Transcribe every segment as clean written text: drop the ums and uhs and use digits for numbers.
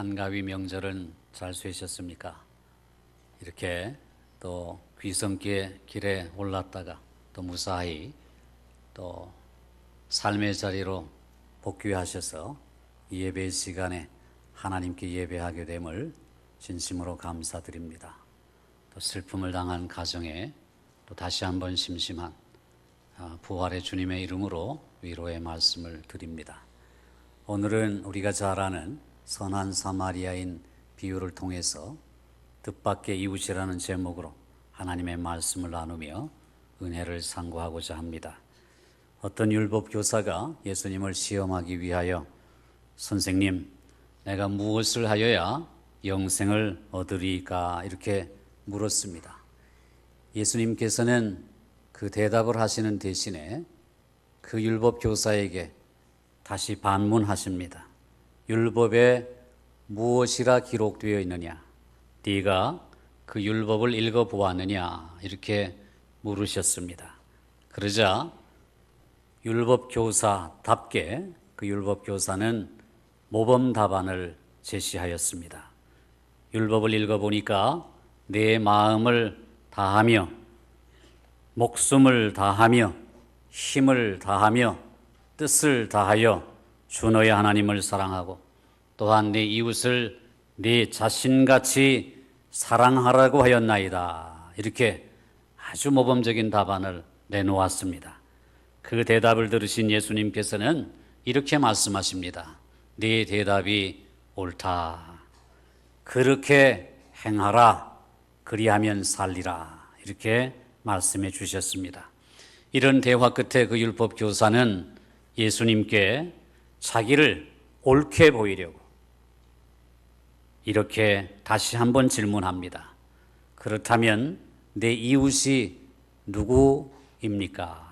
한가위 명절은 잘 쇠셨습니까? 이렇게 또 귀성길에 길에 올랐다가 또 무사히 또 삶의 자리로 복귀하셔서 예배 시간에 하나님께 예배하게 됨을 진심으로 감사드립니다. 또 슬픔을 당한 가정에 또 다시 한번 심심한 부활의 주님의 이름으로 위로의 말씀을 드립니다. 오늘은 우리가 잘 아는 선한 사마리아인 비유를 통해서 뜻밖의 이웃이라는 제목으로 하나님의 말씀을 나누며 은혜를 상고하고자 합니다. 어떤 율법 교사가 예수님을 시험하기 위하여 선생님, 내가 무엇을 하여야 영생을 얻으리까? 이렇게 물었습니다. 예수님께서는 그 대답을 하시는 대신에 그 율법 교사에게 다시 반문하십니다. 율법에 무엇이라 기록되어 있느냐? 네가 그 율법을 읽어보았느냐? 이렇게 물으셨습니다. 그러자 율법 교사답게 그 율법 교사는 모범 답안을 제시하였습니다. 율법을 읽어보니까 내 마음을 다하며 목숨을 다하며 힘을 다하며 뜻을 다하여 주 너의 하나님을 사랑하고 또한 내 이웃을 네 자신같이 사랑하라고 하였나이다. 이렇게 아주 모범적인 답안을 내놓았습니다. 그 대답을 들으신 예수님께서는 이렇게 말씀하십니다. 네 대답이 옳다. 그렇게 행하라. 그리하면 살리라. 이렇게 말씀해 주셨습니다. 이런 대화 끝에 그 율법 교사는 예수님께 자기를 옳게 보이려고 이렇게 다시 한번 질문합니다. 그렇다면 내 이웃이 누구입니까?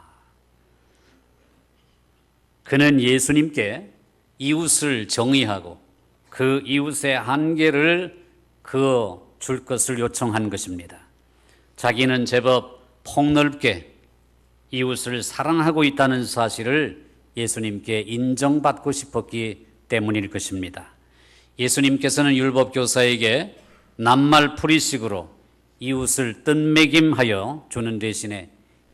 그는 예수님께 이웃을 정의하고 그 이웃의 한계를 그어줄 것을 요청한 것입니다. 자기는 제법 폭넓게 이웃을 사랑하고 있다는 사실을 예수님께 인정받고 싶었기 때문일 것입니다. 예수님께서는 율법 교사에게 낱말풀이식으로 이웃을 뜬매김하여 주는 대신에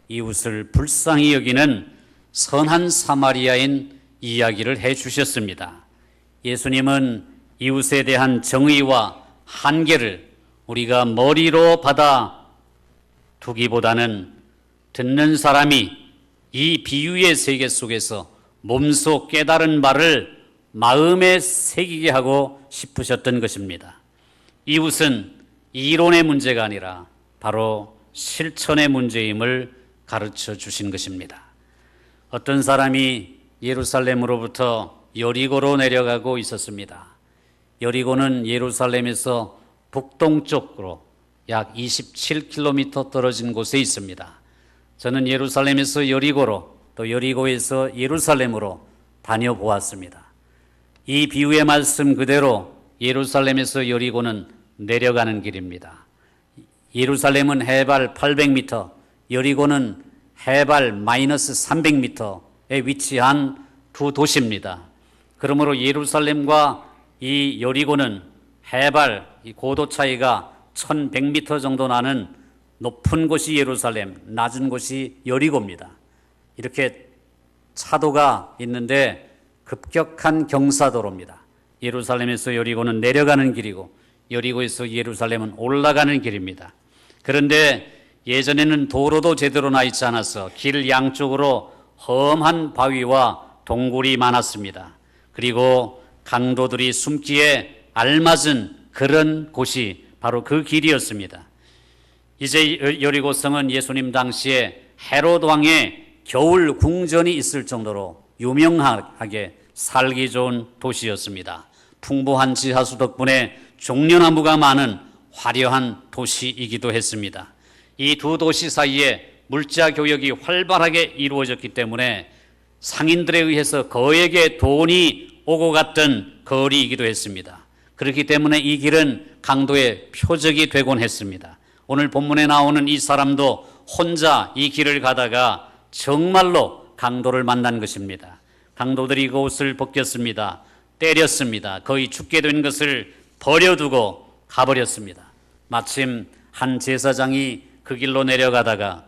이웃을 불쌍히 여기는 선한 사마리아인 이야기를 해 주셨습니다. 예수님은 이웃에 대한 정의와 한계를 우리가 머리로 받아 두기보다는 듣는 사람이 이 비유의 세계 속에서 몸소 깨달은 바를 마음에 새기게 하고 싶으셨던 것입니다. 이웃은 이론의 문제가 아니라 바로 실천의 문제임을 가르쳐 주신 것입니다. 어떤 사람이 예루살렘으로부터 여리고로 내려가고 있었습니다. 여리고는 예루살렘에서 북동쪽으로 약 27km 떨어진 곳에 있습니다. 저는 예루살렘에서 여리고로 또 여리고에서 예루살렘으로 다녀보았습니다. 이 비유의 말씀 그대로 예루살렘에서 여리고는 내려가는 길입니다. 예루살렘은 해발 800m, 여리고는 해발 마이너스 300m에 위치한 두 도시입니다. 그러므로 예루살렘과 이 여리고는 해발 고도 차이가 1100m 정도 나는 높은 곳이 예루살렘, 낮은 곳이 여리고입니다. 이렇게 차도가 있는데 급격한 경사도로입니다. 예루살렘에서 여리고는 내려가는 길이고 여리고에서 예루살렘은 올라가는 길입니다. 그런데 예전에는 도로도 제대로 나 있지 않아서 길 양쪽으로 험한 바위와 동굴이 많았습니다. 그리고 강도들이 숨기에 알맞은 그런 곳이 바로 그 길이었습니다. 이제 여리고성은 예수님 당시에 헤롯 왕의 겨울 궁전이 있을 정도로 유명하게 살기 좋은 도시였습니다. 풍부한 지하수 덕분에 종려나무가 많은 화려한 도시이기도 했습니다. 이 두 도시 사이에 물자 교역이 활발하게 이루어졌기 때문에 상인들에 의해서 거액의 돈이 오고 갔던 거리이기도 했습니다. 그렇기 때문에 이 길은 강도의 표적이 되곤 했습니다. 오늘 본문에 나오는 이 사람도 혼자 이 길을 가다가 정말로 강도를 만난 것입니다. 강도들이 그 옷을 벗겼습니다. 때렸습니다. 거의 죽게 된 것을 버려두고 가버렸습니다. 마침 한 제사장이 그 길로 내려가다가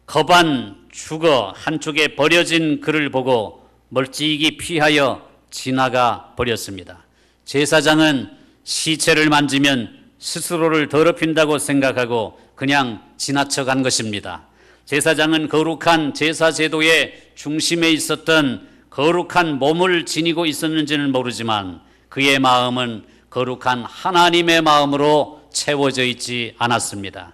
거반 죽어 한쪽에 버려진 그를 보고 멀찍이 피하여 지나가 버렸습니다. 제사장은 시체를 만지면 스스로를 더럽힌다고 생각하고 그냥 지나쳐 간 것입니다. 제사장은 거룩한 제사 제도의 중심에 있었던 거룩한 몸을 지니고 있었는지는 모르지만 그의 마음은 거룩한 하나님의 마음으로 채워져 있지 않았습니다.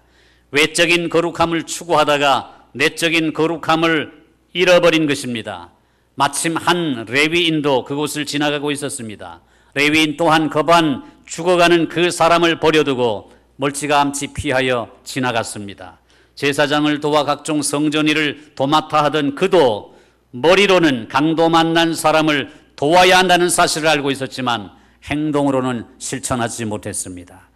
외적인 거룩함을 추구하다가 내적인 거룩함을 잃어버린 것입니다. 마침 한 레위인도 그곳을 지나가고 있었습니다. 레위인 또한 거반 죽어가는 그 사람을 버려두고 멀찌감치 피하여 지나갔습니다. 제사장을 도와 각종 성전 일을 도맡아 하던 그도 머리로는 강도 만난 사람을 도와야 한다는 사실을 알고 있었지만 행동으로는 실천하지 못했습니다.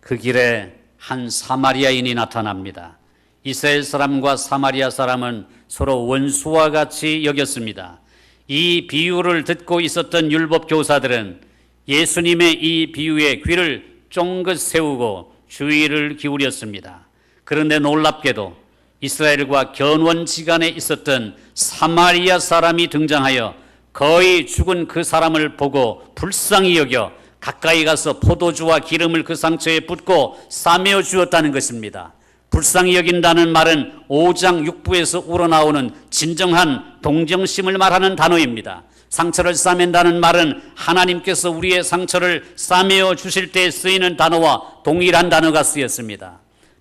그 길에 한 사마리아인이 나타납니다. 이스라엘 사람과 사마리아 사람은 서로 원수와 같이 여겼습니다. 이 비유를 듣고 있었던 율법 교사들은 예수님의 이 비유에 귀를 쫑긋 세우고 주의를 기울였습니다. 그런데 놀랍게도 이스라엘과 견원지간에 있었던 사마리아 사람이 등장하여 거의 죽은 그 사람을 보고 불쌍히 여겨 가까이 가서 포도주와 기름을 그 상처에 붓고 싸매어 주었다는 것입니다. 불쌍히 여긴다는 말은 5장 6부에서 우러나오는 진정한 동정심을 말하는 단어입니다. 상처를 싸맨다는 말은 하나님께서 우리의 상처를 싸매어 주실 때 쓰이는 단어와 동일한 단어가 쓰였습니다.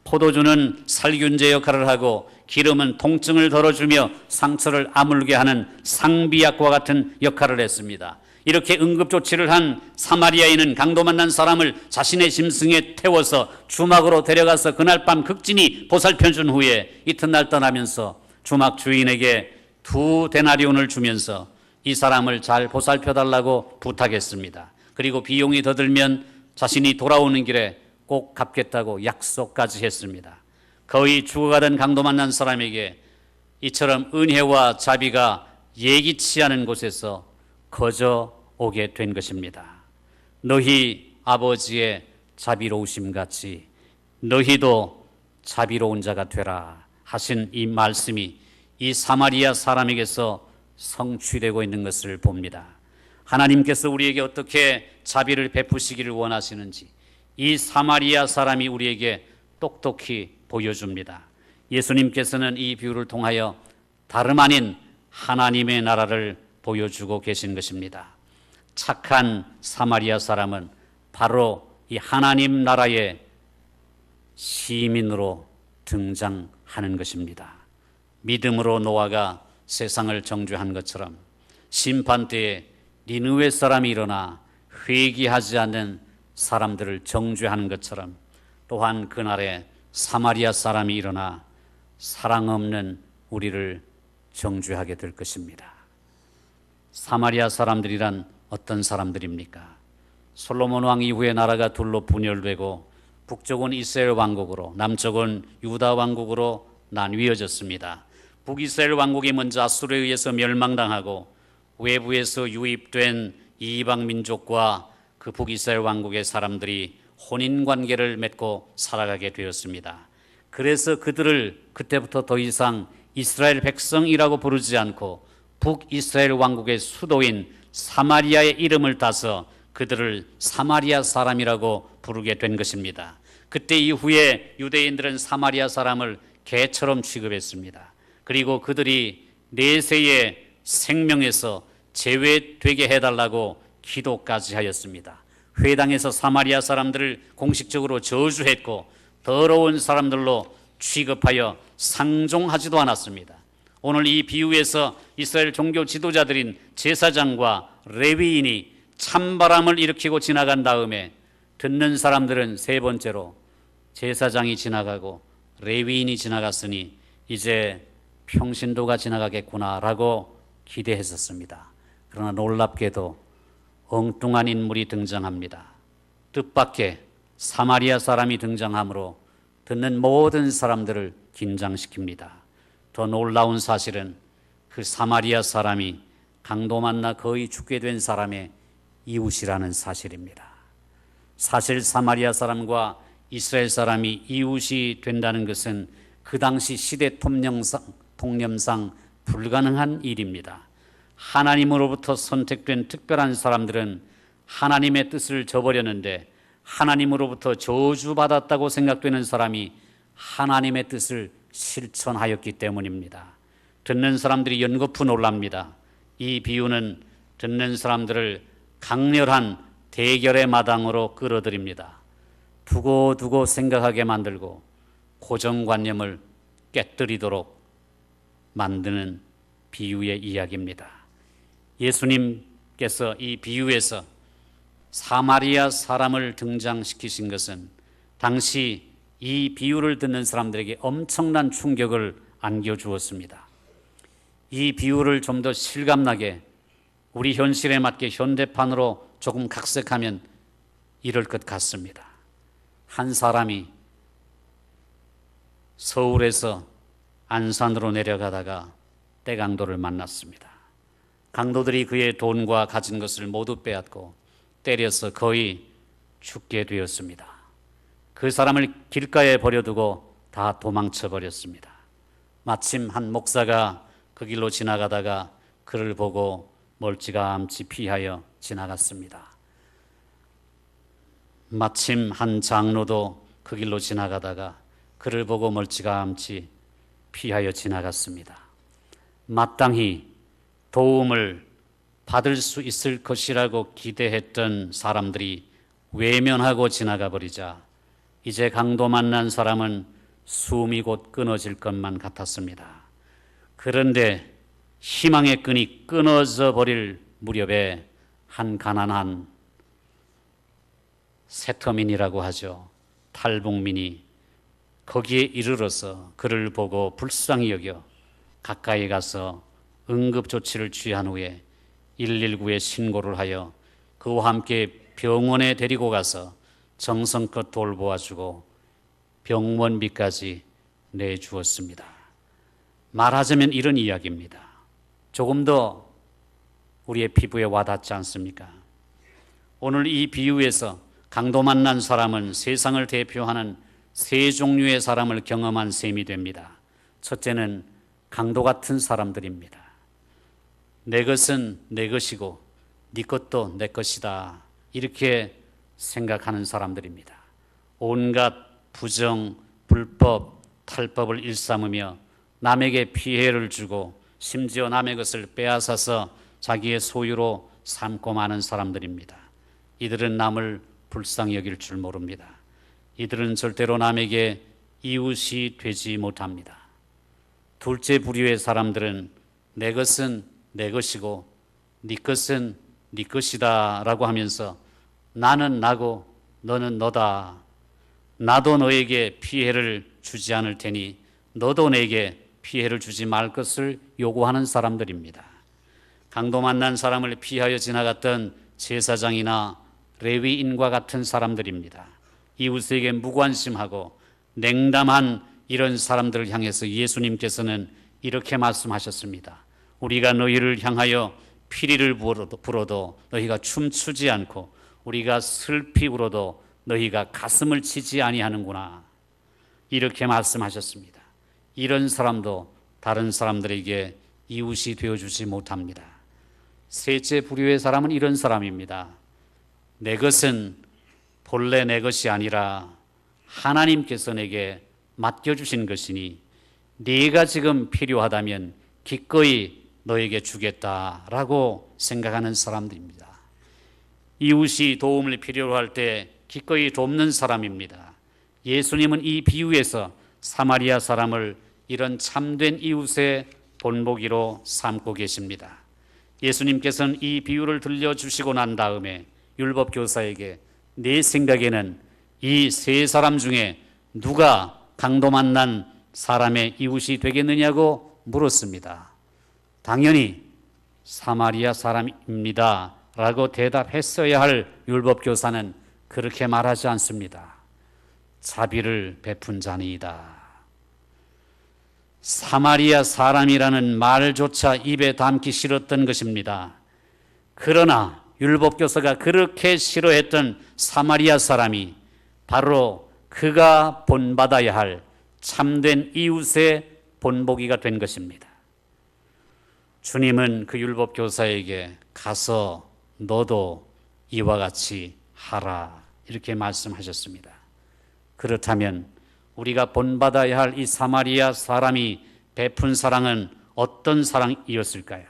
포도주는 살균제 역할을 하고 기름은 통증을 덜어주며 상처를 아물게 하는 상비약과 같은 역할을 했습니다. 이렇게 응급조치를 한 사마리아인은 강도 만난 사람을 자신의 짐승에 태워서 주막으로 데려가서 그날 밤 극진히 보살펴준 후에 이튿날 떠나면서 주막 주인에게 2데나리온을 주면서 이 사람을 잘 보살펴달라고 부탁했습니다. 그리고 비용이 더 들면 자신이 돌아오는 길에 꼭 갚겠다고 약속까지 했습니다. 거의 죽어가던 강도 만난 사람에게 이처럼 은혜와 자비가 예기치 않은 곳에서 거저 오게 된 것입니다. 너희 아버지의 자비로우심 같이 너희도 자비로운 자가 되라 하신 이 말씀이 이 사마리아 사람에게서 성취되고 있는 것을 봅니다. 하나님께서 우리에게 어떻게 자비를 베푸시기를 원하시는지 이 사마리아 사람이 우리에게 똑똑히 보여줍니다. 예수님께서는 이 비유를 통하여 다름 아닌 하나님의 나라를 보여주고 계신 것입니다. 착한 사마리아 사람은 바로 이 하나님 나라의 시민으로 등장하는 것입니다. 믿음으로 노아가 세상을 정죄한 것처럼 심판 때에 니느웨 사람이 일어나 회개하지 않는 사람들을 정죄하는 것처럼 또한 그날에 사마리아 사람이 일어나 사랑 없는 우리를 정죄하게 될 것입니다. 사마리아 사람들이란 어떤 사람들입니까? 솔로몬 왕 이후에 나라가 둘로 분열되고 북쪽은 이스라엘 왕국으로 남쪽은 유다 왕국으로 나뉘어졌습니다. 북이스라엘 왕국이 먼저 아수르에 의해서 멸망당하고 외부에서 유입된 이방 민족과 그 북이스라엘 왕국의 사람들이 혼인관계를 맺고 살아가게 되었습니다. 그래서 그들을 그때부터 더 이상 이스라엘 백성이라고 부르지 않고 북이스라엘 왕국의 수도인 사마리아의 이름을 따서 그들을 사마리아 사람이라고 부르게 된 것입니다. 그때 이후에 유대인들은 사마리아 사람을 개처럼 취급했습니다. 그리고 그들이 내세의 생명에서 제외되게 해달라고 기도까지 하였습니다. 회당에서 사마리아 사람들을 공식적으로 저주했고 더러운 사람들로 취급하여 상종하지도 않았습니다. 오늘 이 비유에서 이스라엘 종교 지도자들인 제사장과 레위인이 찬바람을 일으키고 지나간 다음에 듣는 사람들은 세 번째로 제사장이 지나가고 레위인이 지나갔으니 이제 평신도가 지나가겠구나라고 기대했었습니다. 그러나 놀랍게도 엉뚱한 인물이 등장합니다. 뜻밖의 사마리아 사람이 등장하므로 듣는 모든 사람들을 긴장시킵니다. 더 놀라운 사실은 그 사마리아 사람이 강도 만나 거의 죽게 된 사람의 이웃이라는 사실입니다. 사실 사마리아 사람과 이스라엘 사람이 이웃이 된다는 것은 그 당시 시대 통념상 불가능한 일입니다. 하나님으로부터 선택된 특별한 사람들은 하나님의 뜻을 저버렸는데 하나님으로부터 저주받았다고 생각되는 사람이 하나님의 뜻을 실천하였기 때문입니다. 듣는 사람들이 연거푸 놀랍니다. 이 비유는 듣는 사람들을 강렬한 대결의 마당으로 끌어들입니다. 두고두고 생각하게 만들고 고정관념을 깨뜨리도록 만드는 비유의 이야기입니다. 예수님께서 이 비유에서 사마리아 사람을 등장시키신 것은 당시 이 비유를 듣는 사람들에게 엄청난 충격을 안겨주었습니다. 이 비유를 좀 더 실감나게 우리 현실에 맞게 현대판으로 조금 각색하면 이럴 것 같습니다. 한 사람이 서울에서 안산으로 내려가다가 떼강도를 만났습니다. 강도들이 그의 돈과 가진 것을 모두 빼앗고 때려서 거의 죽게 되었습니다. 그 사람을 길가에 버려두고 다 도망쳐 버렸습니다. 마침 한 목사가 그 길로 지나가다가 그를 보고 멀찌감치 피하여 지나갔습니다. 마침 한 장로도 그 길로 지나가다가 그를 보고 멀찌감치 피하여 지나갔습니다. 마땅히 도움을 받을 수 있을 것이라고 기대했던 사람들이 외면하고 지나가 버리자 이제 강도 만난 사람은 숨이 곧 끊어질 것만 같았습니다. 그런데 희망의 끈이 끊어져 버릴 무렵에 한 가난한 세터민이라고 하죠. 탈북민이 거기에 이르러서 그를 보고 불쌍히 여겨 가까이 가서 응급조치를 취한 후에 119에 신고를 하여 그와 함께 병원에 데리고 가서 정성껏 돌보아주고 병원비까지 내주었습니다. 말하자면 이런 이야기입니다. 조금 더 우리의 피부에 와닿지 않습니까? 오늘 이 비유에서 강도 만난 사람은 세상을 대표하는 세 종류의 사람을 경험한 셈이 됩니다. 첫째는 강도 같은 사람들입니다. 내 것은 내 것이고 네 것도 내 것이다 이렇게 생각하는 사람들입니다. 온갖 부정, 불법, 탈법을 일삼으며 남에게 피해를 주고 심지어 남의 것을 빼앗아서 자기의 소유로 삼고 마는 사람들입니다. 이들은 남을 불쌍히 여길 줄 모릅니다. 이들은 절대로 남에게 이웃이 되지 못합니다. 둘째 부류의 사람들은 내 것은 내 것이고 네 것은 네 것이다 라고 하면서 나는 나고 너는 너다. 나도 너에게 피해를 주지 않을 테니 너도 내게 피해를 주지 말 것을 요구하는 사람들입니다. 강도 만난 사람을 피하여 지나갔던 제사장이나 레위인과 같은 사람들입니다. 이웃에게 무관심하고 냉담한 이런 사람들을 향해서 예수님께서는 이렇게 말씀하셨습니다. 우리가 너희를 향하여 피리를 불어도 너희가 춤추지 않고 우리가 슬피 울어도 너희가 가슴을 치지 아니하는구나. 이렇게 말씀하셨습니다. 이런 사람도 다른 사람들에게 이웃이 되어주지 못합니다. 셋째 부류의 사람은 이런 사람입니다. 내 것은 본래 내 것이 아니라 하나님께서 내게 맡겨주신 것이니 네가 지금 필요하다면 기꺼이 너에게 주겠다라고 생각하는 사람들입니다. 이웃이 도움을 필요로 할 때 기꺼이 돕는 사람입니다. 예수님은 이 비유에서 사마리아 사람을 이런 참된 이웃의 본보기로 삼고 계십니다. 예수님께서는 이 비유를 들려주시고 난 다음에 율법교사에게 내 생각에는 이 세 사람 중에 누가 강도 만난 사람의 이웃이 되겠느냐고 물었습니다. 당연히 사마리아 사람입니다 라고 대답했어야 할 율법교사는 그렇게 말하지 않습니다. 자비를 베푼 자니이다. 사마리아 사람이라는 말조차 입에 담기 싫었던 것입니다. 그러나 율법교사가 그렇게 싫어했던 사마리아 사람이 바로 그가 본받아야 할 참된 이웃의 본보기가 된 것입니다. 주님은 그 율법교사에게 가서 너도 이와 같이 하라 이렇게 말씀하셨습니다. 그렇다면 우리가 본받아야 할 이 사마리아 사람이 베푼 사랑은 어떤 사랑이었을까요?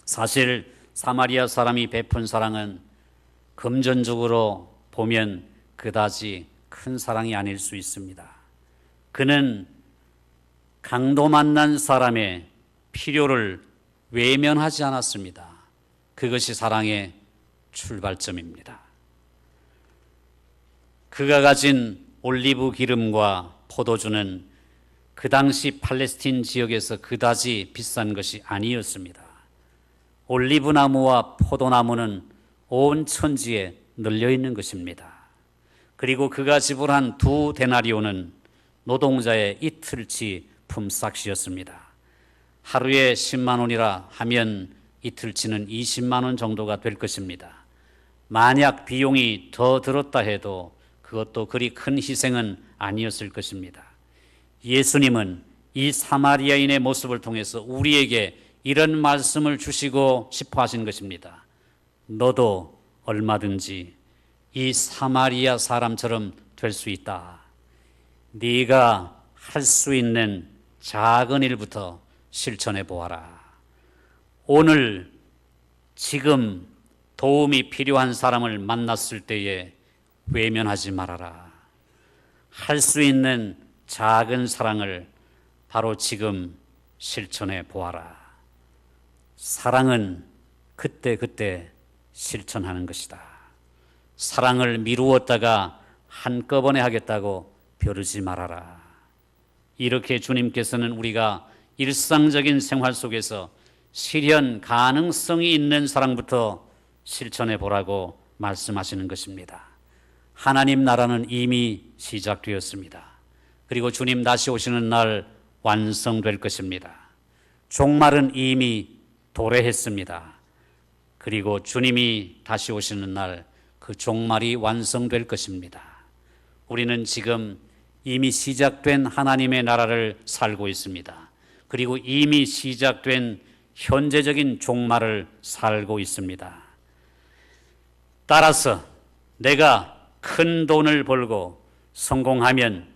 사실 사마리아 사람이 베푼 사랑은 금전적으로 보면 그다지 큰 사랑이 아닐 수 있습니다. 그는 강도 만난 사람의 필요를 외면하지 않았습니다. 그것이 사랑의 출발점입니다. 그가 가진 올리브 기름과 포도주는 그 당시 팔레스틴 지역에서 그다지 비싼 것이 아니었습니다. 올리브 나무와 포도나무는 온 천지에 널려 있는 것입니다. 그리고 그가 지불한 2데나리온은 노동자의 이틀치 품삯이었습니다. 하루에 10만 원이라 하면 이틀치는 20만 원 정도가 될 것입니다. 만약 비용이 더 들었다 해도 그것도 그리 큰 희생은 아니었을 것입니다. 예수님은 이 사마리아인의 모습을 통해서 우리에게 이런 말씀을 주시고 싶어 하신 것입니다. 너도 얼마든지 이 사마리아 사람처럼 될 수 있다. 네가 할 수 있는 작은 일부터 실천해 보아라. 오늘 지금 도움이 필요한 사람을 만났을 때에 외면하지 말아라. 할 수 있는 작은 사랑을 바로 지금 실천해 보아라. 사랑은 그때그때 실천하는 것이다. 사랑을 미루었다가 한꺼번에 하겠다고 벼르지 말아라. 이렇게 주님께서는 우리가 일상적인 생활 속에서 실현 가능성이 있는 사랑부터 실천해 보라고 말씀하시는 것입니다. 하나님 나라는 이미 시작되었습니다. 그리고 주님 다시 오시는 날 완성될 것입니다. 종말은 이미 도래했습니다. 그리고 주님이 다시 오시는 날 그 종말이 완성될 것입니다. 우리는 지금 이미 시작된 하나님의 나라를 살고 있습니다. 그리고 이미 시작된 현재적인 종말을 살고 있습니다. 따라서 내가 큰 돈을 벌고 성공하면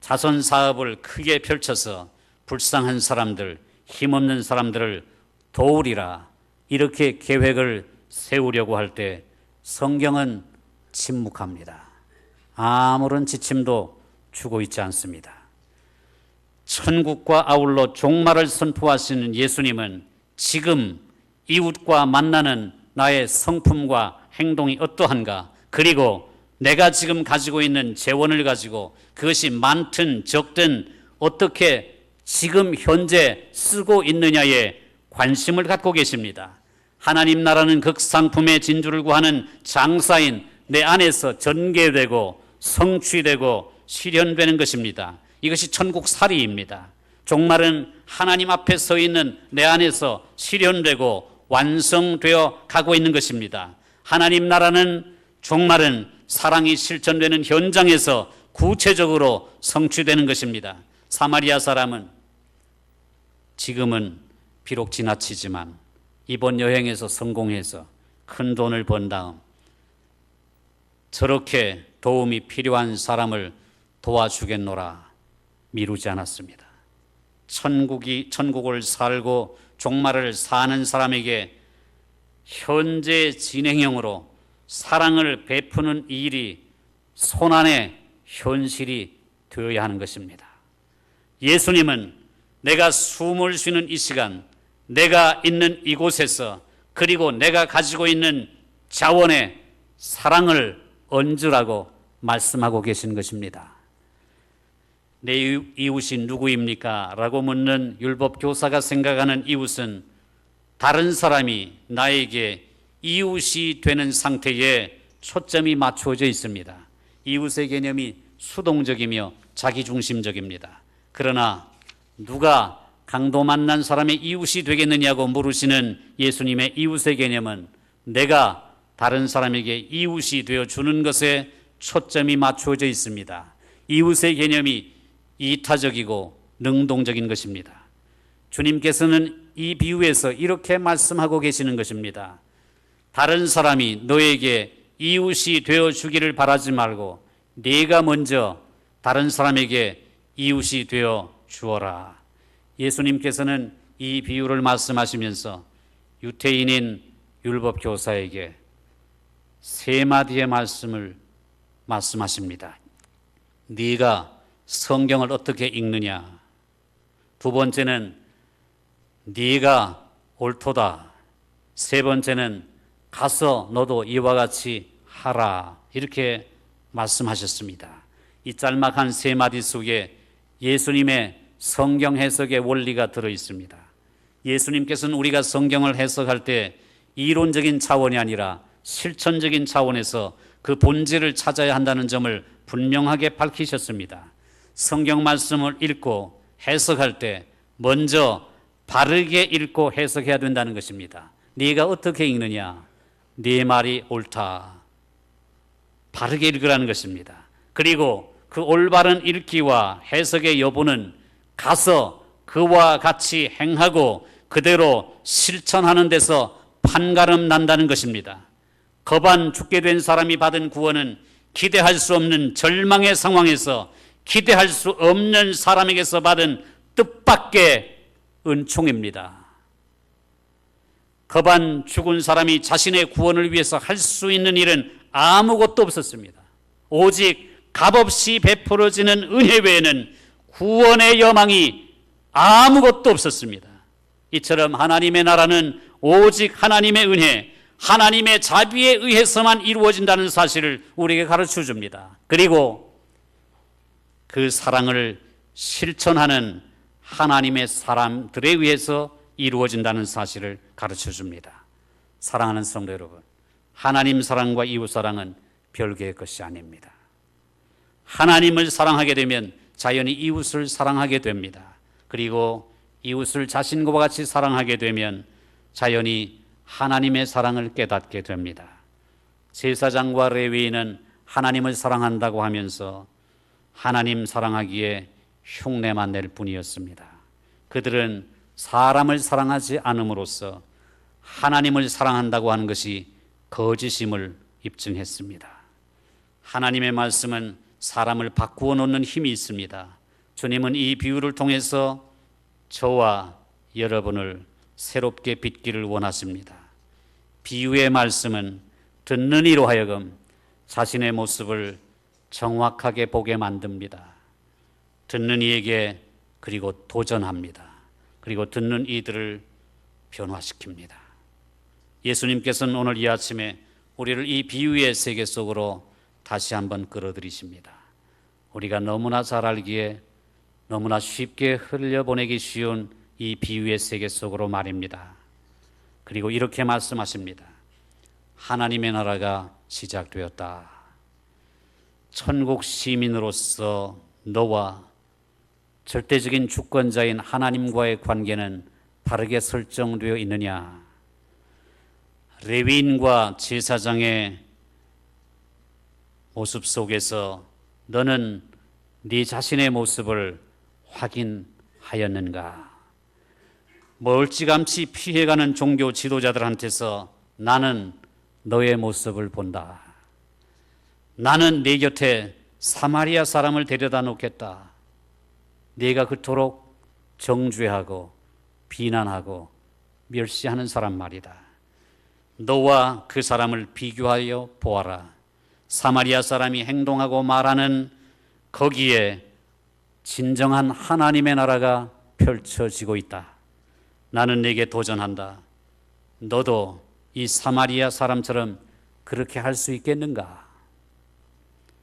자선 사업을 크게 펼쳐서 불쌍한 사람들, 힘없는 사람들을 도우리라 이렇게 계획을 세우려고 할 때 성경은 침묵합니다. 아무런 지침도 주고 있지 않습니다. 천국과 아울러 종말을 선포하시는 예수님은 지금 이웃과 만나는 나의 성품과 행동이 어떠한가, 그리고 내가 지금 가지고 있는 재원을 가지고 그것이 많든 적든 어떻게 지금 현재 쓰고 있느냐에 관심을 갖고 계십니다. 하나님 나라는 극상품의 진주를 구하는 장사인 내 안에서 전개되고 성취되고 실현되는 것입니다. 이것이 천국살이입니다. 종말은 하나님 앞에 서 있는 내 안에서 실현되고 완성되어 가고 있는 것입니다. 하나님 나라는 종말은 사랑이 실천되는 현장에서 구체적으로 성취되는 것입니다. 사마리아 사람은 지금은 비록 지나치지만 이번 여행에서 성공해서 큰 돈을 번 다음 저렇게 도움이 필요한 사람을 도와주겠노라 미루지 않았습니다. 천국을 살고 종말을 사는 사람에게 현재 진행형으로 사랑을 베푸는 일이 손안의 현실이 되어야 하는 것입니다. 예수님은 내가 숨을 쉬는 이 시간, 내가 있는 이곳에서, 그리고 내가 가지고 있는 자원에 사랑을 얹으라고 말씀하고 계신 것입니다. 내 이웃이 누구입니까? 라고 묻는 율법교사가 생각하는 이웃은 다른 사람이 나에게 이웃이 되는 상태에 초점이 맞춰져 있습니다. 이웃의 개념이 수동적이며 자기중심적입니다. 그러나 누가 강도 만난 사람의 이웃이 되겠느냐고 물으시는 예수님의 이웃의 개념은 내가 다른 사람에게 이웃이 되어 주는 것에 초점이 맞추어져 있습니다. 이웃의 개념이 이타적이고 능동적인 것입니다. 주님께서는 이 비유에서 이렇게 말씀하고 계시는 것입니다. 다른 사람이 너에게 이웃이 되어 주기를 바라지 말고 네가 먼저 다른 사람에게 이웃이 되어 주어라. 예수님께서는 이 비유를 말씀하시면서 유태인인 율법 교사에게 세 마디의 말씀을 말씀하십니다. 네가 성경을 어떻게 읽느냐? 두 번째는 네가 옳도다. 세 번째는 가서 너도 이와 같이 하라. 이렇게 말씀하셨습니다. 이 짤막한 세 마디 속에 예수님의 성경 해석의 원리가 들어 있습니다. 예수님께서는 우리가 성경을 해석할 때 이론적인 차원이 아니라 실천적인 차원에서 그 본질을 찾아야 한다는 점을 분명하게 밝히셨습니다. 성경 말씀을 읽고 해석할 때 먼저 바르게 읽고 해석해야 된다는 것입니다. 네가 어떻게 읽느냐? 네 말이 옳다. 바르게 읽으라는 것입니다. 그리고 그 올바른 읽기와 해석의 여부는 가서 그와 같이 행하고 그대로 실천하는 데서 판가름 난다는 것입니다. 거반 죽게 된 사람이 받은 구원은 기대할 수 없는 절망의 상황에서 기대할 수 없는 사람에게서 받은 뜻밖의 은총입니다. 거반 죽은 사람이 자신의 구원을 위해서 할 수 있는 일은 아무것도 없었습니다. 오직 값없이 베풀어지는 은혜 외에는 구원의 여망이 아무것도 없었습니다. 이처럼 하나님의 나라는 오직 하나님의 은혜, 하나님의 자비에 의해서만 이루어진다는 사실을 우리에게 가르쳐 줍니다. 그리고 그 사랑을 실천하는 하나님의 사람들에 의해서 이루어진다는 사실을 가르쳐 줍니다. 사랑하는 성도 여러분, 하나님 사랑과 이웃 사랑은 별개의 것이 아닙니다. 하나님을 사랑하게 되면 자연히 이웃을 사랑하게 됩니다. 그리고 이웃을 자신과 같이 사랑하게 되면 자연히 하나님의 사랑을 깨닫게 됩니다. 제사장과 레위인은 하나님을 사랑한다고 하면서 하나님 사랑하기에 흉내만 낼 뿐이었습니다. 그들은 사람을 사랑하지 않음으로써 하나님을 사랑한다고 하는 것이 거짓임을 입증했습니다. 하나님의 말씀은 사람을 바꾸어 놓는 힘이 있습니다. 주님은 이 비유를 통해서 저와 여러분을 새롭게 빚기를 원하십니다. 비유의 말씀은 듣는 이로 하여금 자신의 모습을 정확하게 보게 만듭니다. 듣는 이에게 그리고 도전합니다. 그리고 듣는 이들을 변화시킵니다. 예수님께서는 오늘 이 아침에 우리를 이 비유의 세계 속으로 다시 한번 끌어들이십니다. 우리가 너무나 잘 알기에 너무나 쉽게 흘려보내기 쉬운 이 비유의 세계 속으로 말입니다. 그리고 이렇게 말씀하십니다. 하나님의 나라가 시작되었다. 천국 시민으로서 너와 절대적인 주권자인 하나님과의 관계는 바르게 설정되어 있느냐? 레위인과 제사장의 모습 속에서 너는 네 자신의 모습을 확인하였는가? 멀찌감치 피해가는 종교 지도자들한테서 나는 너의 모습을 본다. 나는 네 곁에 사마리아 사람을 데려다 놓겠다. 네가 그토록 정죄하고 비난하고 멸시하는 사람 말이다. 너와 그 사람을 비교하여 보아라. 사마리아 사람이 행동하고 말하는 거기에 진정한 하나님의 나라가 펼쳐지고 있다. 나는 네게 도전한다. 너도 이 사마리아 사람처럼 그렇게 할 수 있겠는가?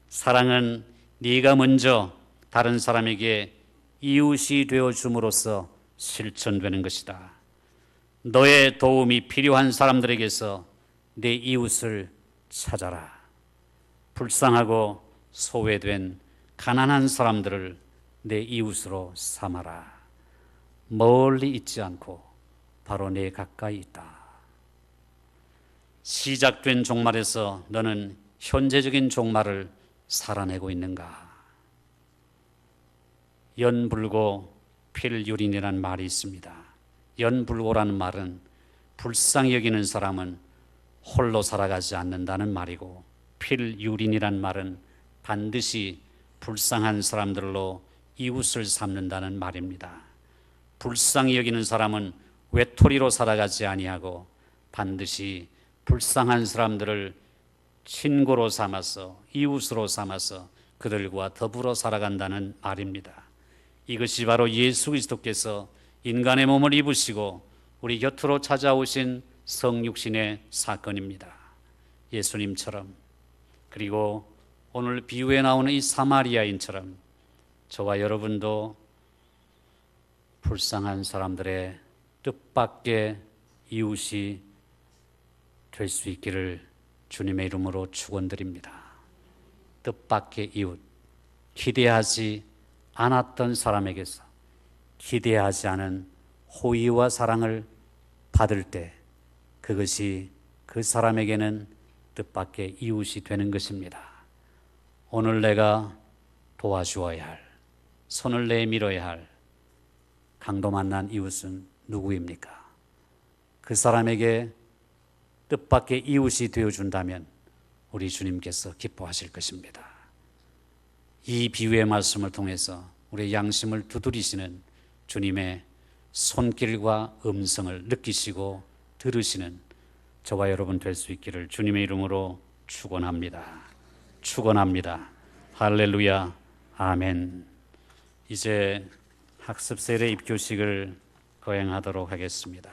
사랑은 네가 먼저 다른 사람에게 이웃이 되어줌으로써 실천되는 것이다. 너의 도움이 필요한 사람들에게서 내 이웃을 찾아라. 불쌍하고 소외된 가난한 사람들을 내 이웃으로 삼아라. 멀리 있지 않고 바로 내 가까이 있다. 시작된 종말에서 너는 현재적인 종말을 살아내고 있는가? 연불고 필유린이라는 말이 있습니다. 연불고라는 말은 불쌍히 여기는 사람은 홀로 살아가지 않는다는 말이고, 필유린이란 말은 반드시 불쌍한 사람들로 이웃을 삼는다는 말입니다. 불쌍히 여기는 사람은 외톨이로 살아가지 아니하고 반드시 불쌍한 사람들을 친구로 삼아서, 이웃으로 삼아서 그들과 더불어 살아간다는 말입니다. 이것이 바로 예수 그리스도께서 인간의 몸을 입으시고 우리 곁으로 찾아오신 성육신의 사건입니다. 예수님처럼, 그리고 오늘 비유에 나오는 이 사마리아인처럼 저와 여러분도 불쌍한 사람들의 뜻밖의 이웃이 될 수 있기를 주님의 이름으로 축원드립니다. 뜻밖의 이웃, 기대하지 않았던 사람에게서 기대하지 않은 호의와 사랑을 받을 때 그것이 그 사람에게는 뜻밖의 이웃이 되는 것입니다. 오늘 내가 도와주어야 할, 손을 내밀어야 할 강도 만난 이웃은 누구입니까? 그 사람에게 뜻밖의 이웃이 되어준다면 우리 주님께서 기뻐하실 것입니다. 이 비유의 말씀을 통해서 우리의 양심을 두드리시는 주님의 손길과 음성을 느끼시고 들으시는 저와 여러분 될 수 있기를 주님의 이름으로 축원합니다. 축원합니다. 할렐루야. 아멘. 이제 학습 세례 입교식을 거행하도록 하겠습니다.